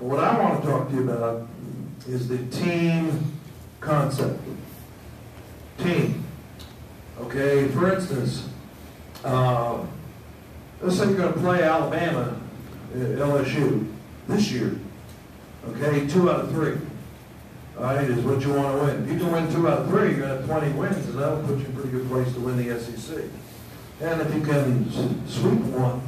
What I want to talk to you about is the team concept. Team. Okay, for instance, let's say you're going to play Alabama, LSU, this year. Okay, 2 out of 3. All right, is what you want to win. If you can win 2 out of 3, you're going to have 20 wins, and that'll put you in a pretty good place to win the SEC. And if you can sweep one,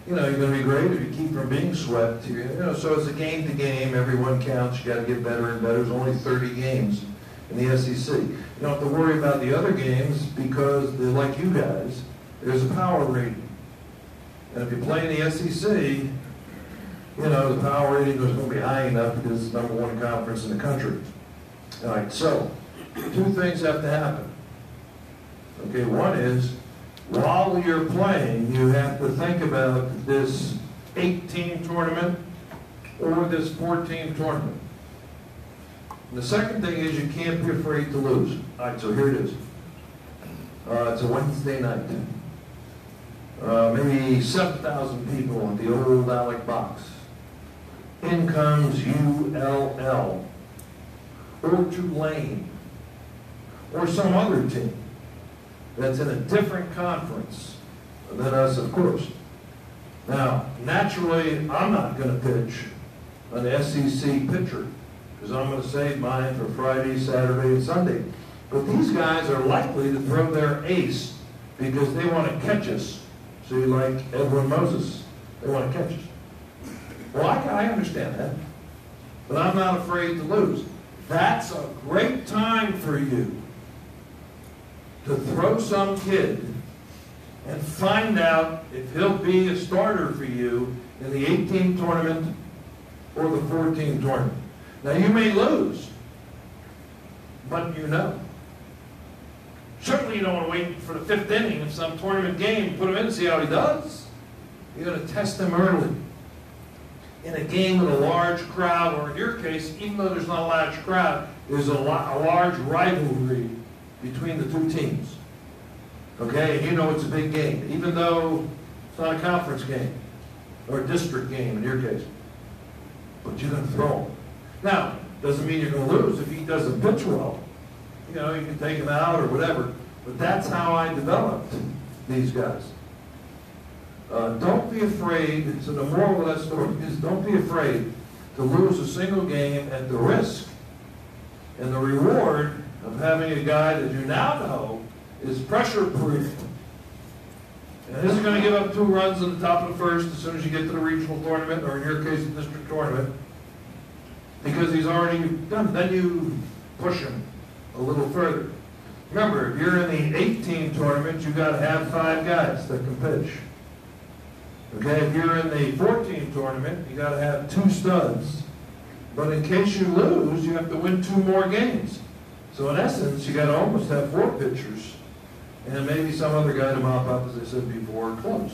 you know, you're going to be great. If you keep from being swept, you know, so it's a game to game. Everyone counts. You got to get better and better. There's only 30 games in the SEC. You don't have to worry about the other games because they're like you guys. There's a power rating. And if you play in the SEC, you know, the power rating is going to be high enough because it's the #1 conference in the country. All right, so 2 things have to happen. Okay, one is, while you're playing, you have to think about this 8-team tournament or this 4-team tournament. And the second thing is you can't be afraid to lose. All right, so here it is. It's a Wednesday night. Maybe 7,000 people at the old Alec box. In comes ULL, or Tulane, or some other team that's in a different conference than us, of course. Now, naturally, I'm not going to pitch an SEC pitcher because I'm going to save mine for Friday, Saturday, and Sunday. But these guys are likely to throw their ace because they want to catch us. See, like Edwin Moses, they want to catch us. Well, I understand that, but I'm not afraid to lose. That's a great time for you to throw some kid and find out if he'll be a starter for you in the 8-team tournament or the 4-team tournament. Now, you may lose, but you know. Certainly you don't want to wait for the 5th inning of some tournament game, put him in and see how he does. You're going to test him early. In a game with a large crowd, or in your case, even though there's not a large crowd, there's a large rivalry between the 2 teams. Okay, and you know it's a big game, even though it's not a conference game, or a district game in your case. But you're going to throw him. Now, doesn't mean you're going to lose if he doesn't pitch well. You know, you can take him out or whatever, but that's how I developed these guys. Don't be afraid, so the moral of that story is don't be afraid to lose a single game at the risk and the reward of having a guy that you now know is pressure-proof and isn't going to give up 2 runs in the top of the 1st as soon as you get to the regional tournament, or in your case, the district tournament, because he's already done. Then you push him a little further. Remember, if you're in the 8-team tournament, you've got to have 5 guys that can pitch. Okay, if you're in the 4-team tournament, you got to have 2 studs. But in case you lose, you have to win 2 more games. So in essence, you got to almost have 4 pitchers, and maybe some other guy to mop up, as I said before, close.